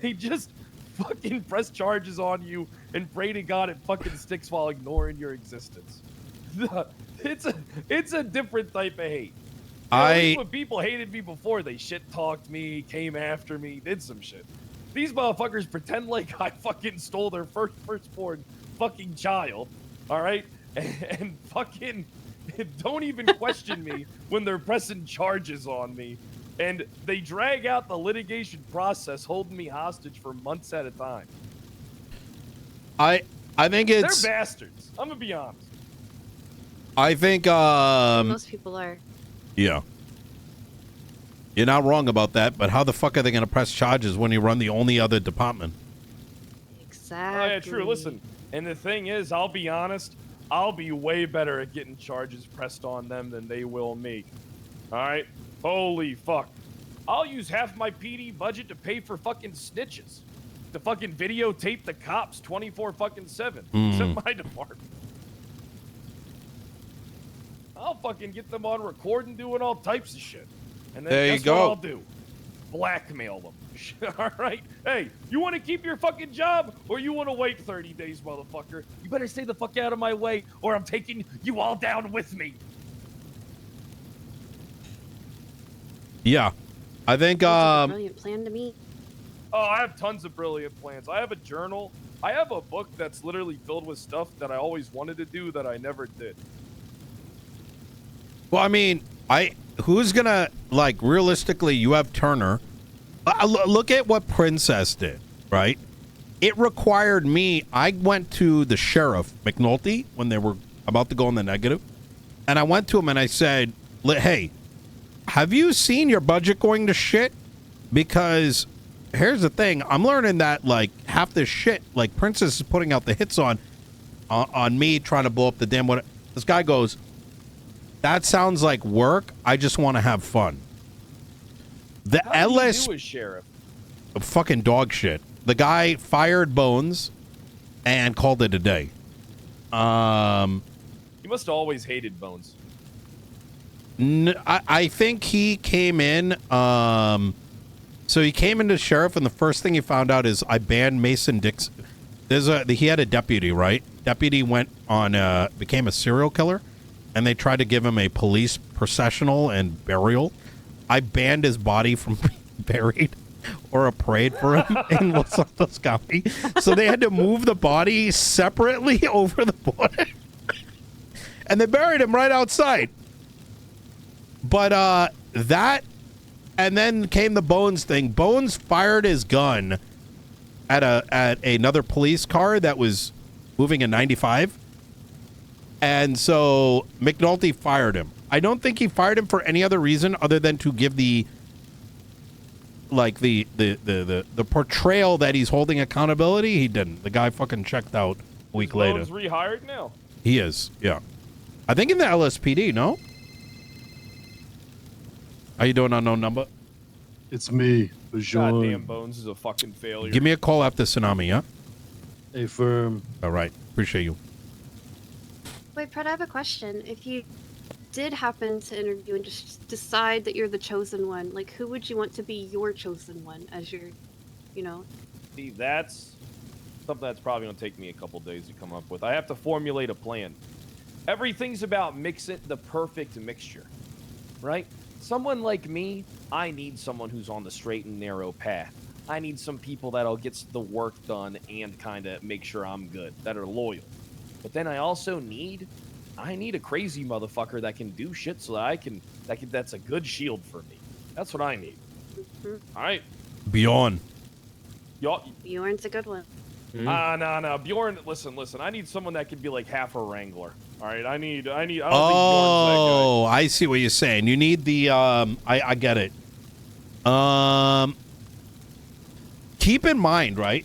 They just fucking press charges on you and pray to God it fucking sticks while ignoring your existence. It's a different type of hate. When people hated me before, they shit talked me, came after me, did some shit. These motherfuckers pretend like I fucking stole their firstborn fucking child, all right, and fucking don't even question me when they're pressing charges on me, and they drag out the litigation process, holding me hostage for months at a time. I think they're bastards. I'm gonna be honest. I think most people are. Yeah. You're not wrong about that, but how the fuck are they going to press charges when you run the only other department? Exactly. Oh, yeah, true. Listen, and the thing is, I'll be honest, I'll be way better at getting charges pressed on them than they will me. All right? Holy fuck. I'll use half my PD budget to pay for fucking snitches. To fucking videotape the cops 24/7. Except my department. I'll fucking get them on record and doing all types of shit. And then there guess what I'll do? Blackmail them. All right? Hey, you want to keep your fucking job or you want to wait 30 days, motherfucker? You better stay the fuck out of my way or I'm taking you all down with me. Yeah. I think That's a brilliant plan to me. Oh, I have tons of brilliant plans. I have a journal. I have a book that's literally filled with stuff that I always wanted to do that I never did. Well, I mean, who's gonna, like, realistically, you have Turner. Look at what Princess did, right? It required me, I went to the sheriff, McNulty, when they were about to go in the negative, and I went to him and I said, hey, have you seen your budget going to shit? Because here's the thing, I'm learning that, like, half this shit, like, Princess is putting out the hits on, on me trying to blow up the damn. What this guy goes, that sounds like work. I just want to have fun. The How do you LS do as sheriff? fucking dog shit. The guy fired Bones and called it a day. He must have always hated Bones. I think he came in. So he came into sheriff, and the first thing he found out is I banned Mason Dixon. He had a deputy, right? Deputy went on, became a serial killer, and they tried to give him a police processional and burial. I banned his body from being buried or a parade for him in Los Santos County. So they had to move the body separately over the border. And they buried him right outside. But that, and then came the Bones thing. Bones fired his gun at another police car that was moving in 95. And so McNulty fired him. I don't think he fired him for any other reason other than to give the portrayal that he's holding accountability. He didn't. The guy fucking checked out a week later. Bones rehired now? He is, yeah. I think in the LSPD, no? How you doing, unknown number? It's me, Bajon. Goddamn, Bones is a fucking failure. Give me a call after Tsunami, yeah? A firm. All right. Appreciate you. Wait, Fred, I have a question. If you did happen to interview and just decide that you're the chosen one, like, who would you want to be your chosen one as your, you know? See, that's something that's probably going to take me a couple days to come up with. I have to formulate a plan. Everything's about mixing the perfect mixture, right? Someone like me, I need someone who's on the straight and narrow path. I need some people that'll get the work done and kind of make sure I'm good, that are loyal. But then I also need a crazy motherfucker that can do shit so that that's a good shield for me. That's what I need. Mm-hmm. All right. Bjorn. Y'all. Bjorn's a good one. No. Bjorn, listen. I need someone that can be like half a wrangler. All right. I don't think Bjorn's that guy. Oh, I see what you're saying. You need the, I get it. Keep in mind, right?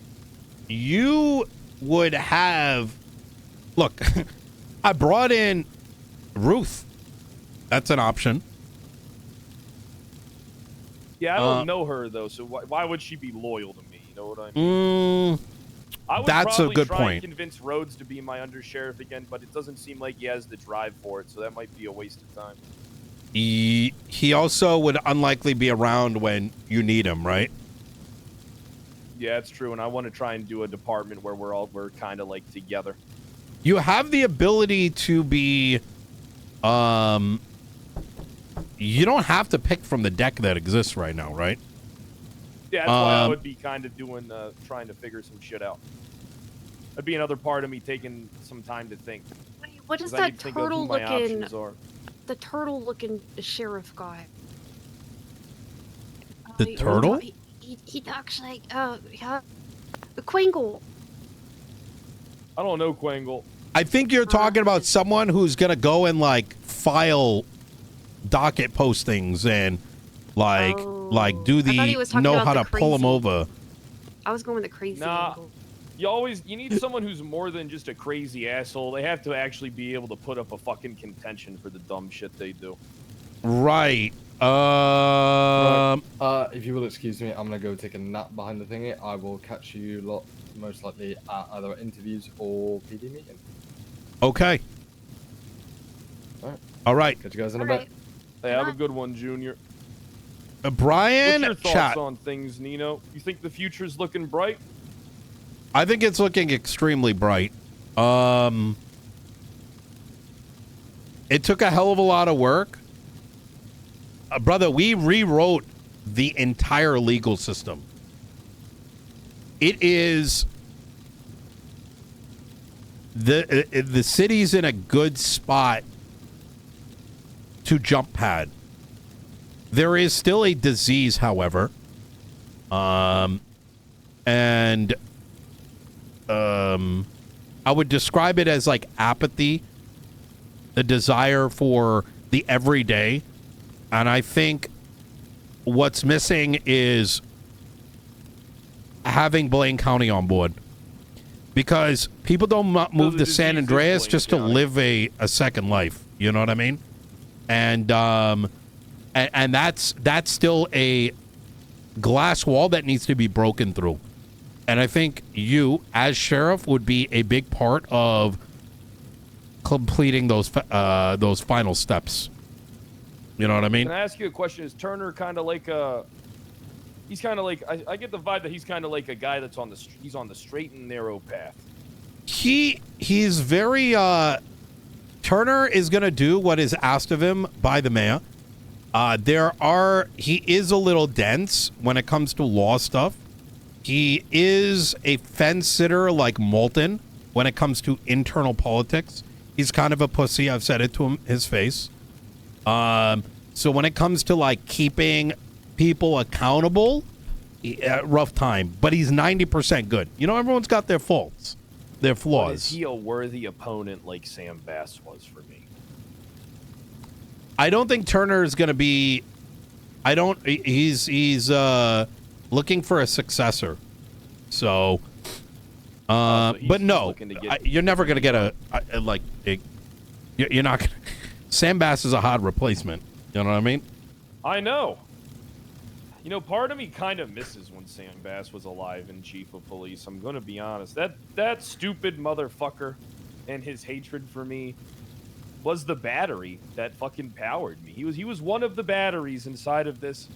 You would have, look, I brought in Ruth. That's an option. Yeah, I don't know her though, so why would she be loyal to me? You know what I mean? I would That's a probably good try point. and convince Rhodes to be my undersheriff again, but it doesn't seem like he has the drive for it, so that might be a waste of time. He also would unlikely be around when you need him, right? Yeah, it's true, and I want to try and do a department where we're kind of like together. You have the ability to be, you don't have to pick from the deck that exists right now, right? Yeah, that's why I would be kind of doing, trying to figure some shit out. That'd be another part of me taking some time to think. Wait, what is 'Cause I need that to think of who my turtle-looking, options are. the turtle-looking sheriff guy? The turtle? He talks like, yeah, the Quangle. I don't know, Quangle. I think you're talking about someone who's gonna go and like file docket postings and like do I thought he was the talking know about how the to pull them crazy. over. I was going with the crazy Nah. angle. You need someone who's more than just a crazy asshole. They have to actually be able to put up a fucking contention for the dumb shit they do. Right. If you will excuse me, I'm gonna go take a nap behind the thingy. I will catch you lot most likely at either interviews or PD meeting. Okay. Alright. All right. Catch you guys in a All bit. right. Hey, have a good one, Junior. Brian, What's your thoughts chat. on things, Nino? You think the future's looking bright? I think it's looking extremely bright. It took a hell of a lot of work. Brother, we rewrote the entire legal system. It is the city's in a good spot to jump pad. There is still a disease, however. And I would describe it as like apathy, the desire for the everyday. And I think what's missing is having Blaine County on board. because people don't move the to San disease is Andreas Blaine just to County. live a second life. You know what I mean? And that's still a glass wall that needs to be broken through. And I think you, as sheriff, would be a big part of completing those final steps. You know what I mean? Can I ask you a question? Is Turner kind of like a? He's kind of like I get the vibe that he's kind of like a guy that's on the straight and narrow path. He's very Turner is gonna do what is asked of him by the mayor. He is a little dense when it comes to law stuff. He is a fence sitter like Moulton when it comes to internal politics. He's kind of a pussy. I've said it to him, his face. So when it comes to like keeping people accountable, rough time. But he's 90% good. You know, everyone's got their faults, their But flaws. is he a worthy opponent like Sam Bass was for me? I don't think Turner is going to be. He's looking for a successor. So, So he's but no, looking to get- you're never going to get you're not going to. Sam Bass is a hard replacement. You know what I mean? I know. You know, part of me kind of misses when Sam Bass was alive and chief of police. I'm going to be honest. That stupid motherfucker and his hatred for me was the battery that fucking powered me. He was one of the batteries inside of this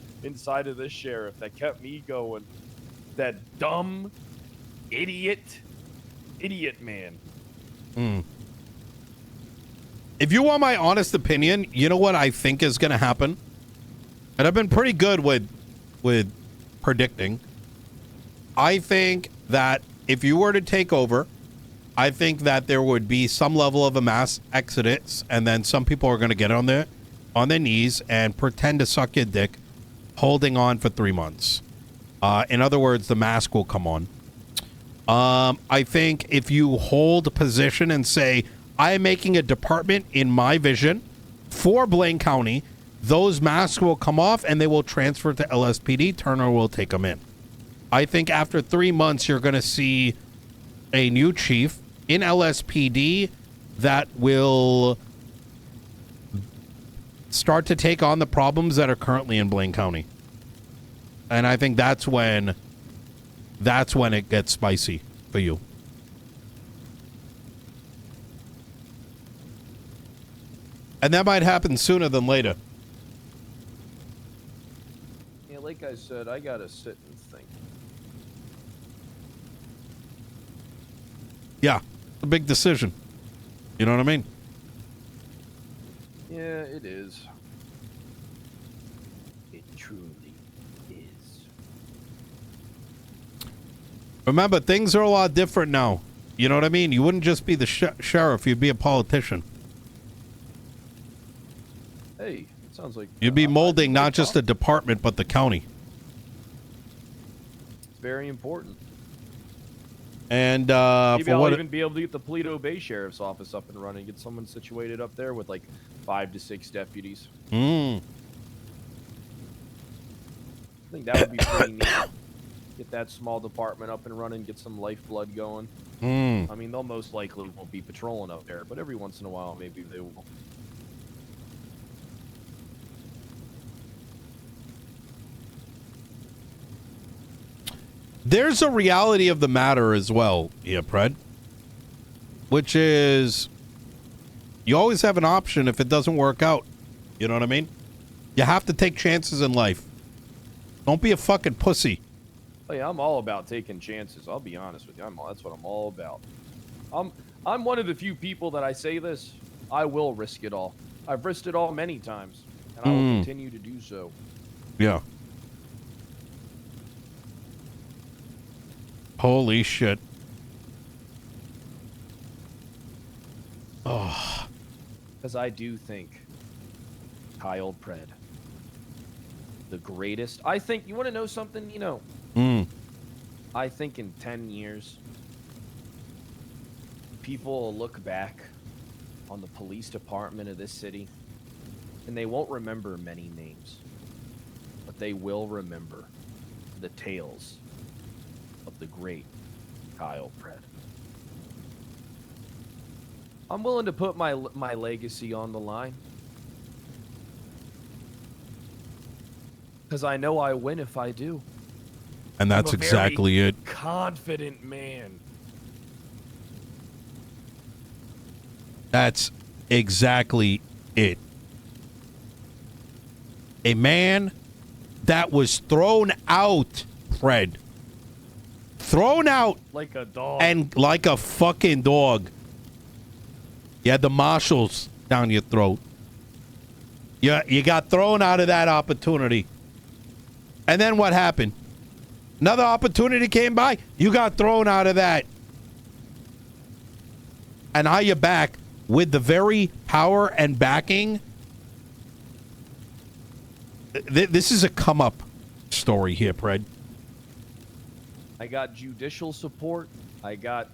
sheriff that kept me going. That dumb idiot man. If you want my honest opinion, you know what I think is going to happen? And I've been pretty good with predicting. I think that if you were to take over, I think that there would be some level of a mass exodus, and then some people are going to get on their knees and pretend to suck your dick, holding on for 3 months. In other words, the mask will come on. I think if you hold a position and say, I am making a department in my vision for Blaine County, those masks will come off and they will transfer to LSPD. Turner will take them in. I think after 3 months, you're going to see a new chief in LSPD that will start to take on the problems that are currently in Blaine County. And I think that's when it gets spicy for you. And that might happen sooner than later. Yeah, like I said, I gotta sit and think. Yeah, a big decision. You know what I mean? Yeah, it is. It truly is. Remember, things are a lot different now. You know what I mean? You wouldn't just be the sheriff, you'd be a politician. Hey, it sounds like You'd be molding not just a department, but the county. It's very important. And Maybe for I'll what even be able to get the Paleto Bay Sheriff's Office up and running, get someone situated up there with like 5 to 6 deputies. I think that would be pretty neat. Get that small department up and running, get some lifeblood going. I mean, they'll most likely won't be patrolling up there, but every once in a while, maybe they will. There's a reality of the matter as well, yeah, Pred, which is you always have an option if it doesn't work out. You know what I mean? You have to take chances in life. Don't be a fucking pussy. Oh yeah, I'm all about taking chances. I'll be honest with you. That's what I'm all about. I'm one of the few people that I say this. I will risk it all. I've risked it all many times, and I will continue to do so. Yeah. Holy shit. Oh. Because I do think Kyle Pred, the greatest. I think, you want to know something? You know, I think in 10 years, people will look back on the police department of this city, and they won't remember many names, but they will remember the tales of the great Kyle Pred. I'm willing to put my legacy on the line. Because I know I win if I do. And that's I'm a exactly very it. confident man. That's exactly it. A man that was thrown out, Fred. Thrown out Like a dog. and like a fucking dog. You had the marshals down your throat. You got thrown out of that opportunity. And then what happened? Another opportunity came by. You got thrown out of that. And now you're back with the very power and backing. This is a come up story here, Fred. I got judicial support. I got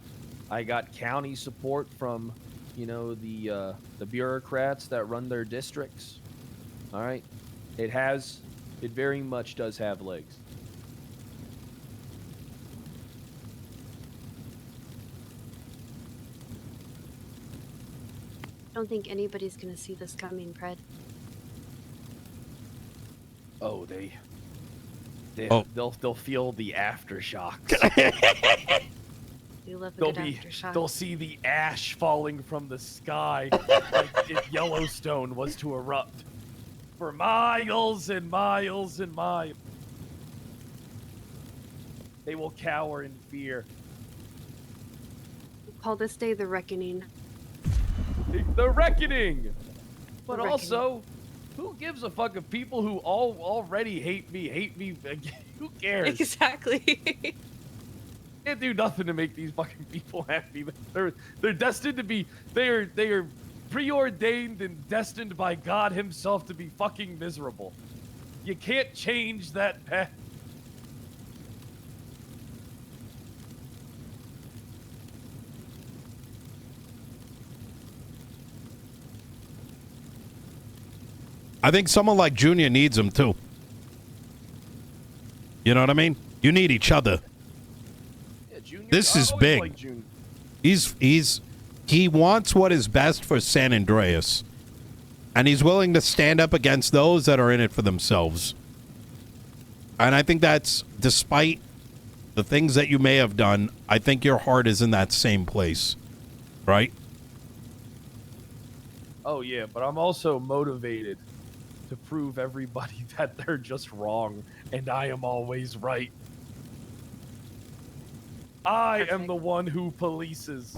county support from, you know, the bureaucrats that run their districts. All right, it very much does have legs. I don't think anybody's gonna see this coming, Pred. Oh, Oh. they'll feel the aftershocks. You love a good aftershock. They'll see the ash falling from the sky like if Yellowstone was to erupt for miles and miles and miles. They will cower in fear. Call this day the reckoning. The reckoning. But The reckoning. also, who gives a fuck if people who already hate me again? Who cares? Exactly. Can't do nothing to make these fucking people happy. They're destined to be. They are preordained and destined by God Himself to be fucking miserable. You can't change that path. I think someone like Junior needs him too. You know what I mean? You need each other. Yeah, Junior, This I is always big. liked Junior. He wants what is best for San Andreas. And he's willing to stand up against those that are in it for themselves. And I think that's, despite the things that you may have done, I think your heart is in that same place. Right? Oh yeah, but I'm also motivated to prove everybody that they're just wrong and I am always right. I am the one who polices.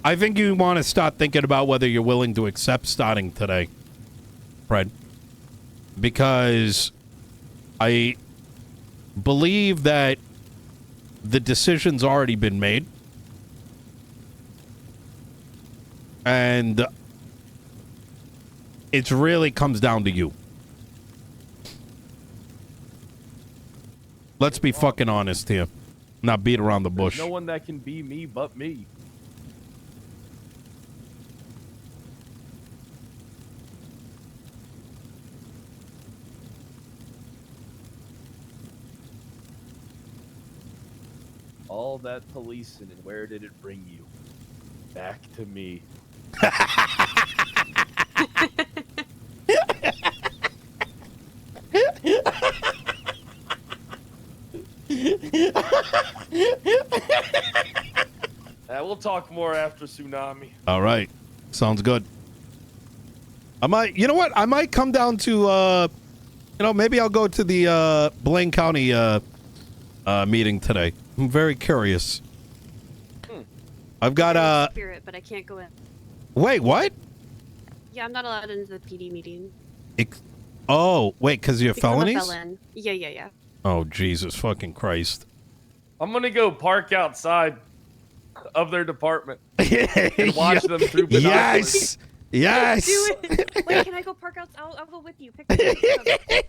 I think you want to start thinking about whether you're willing to accept starting today, Fred. Because I believe that the decision's already been made. And it really comes down to you. Let's be fucking honest here. Not beat around the bush. There's no one that can be me but me. All that policing, and where did it bring you? Back to me. We'll talk more after Tsunami. All right. Sounds good. You know what? I might come down to, maybe I'll go to the Blaine County meeting today. I'm very curious. I've got spirit, but I can't go in. Wait, what? Yeah, I'm not allowed into the PD meeting. Oh, wait, because of your Because I'm a felonies? felon. Yeah. Oh, Jesus fucking Christ. I'm gonna go park outside of their department and watch them through binoculars. Yes! Yes! Do it! Wait, can I go park outside? I'll go with you. Pick me up.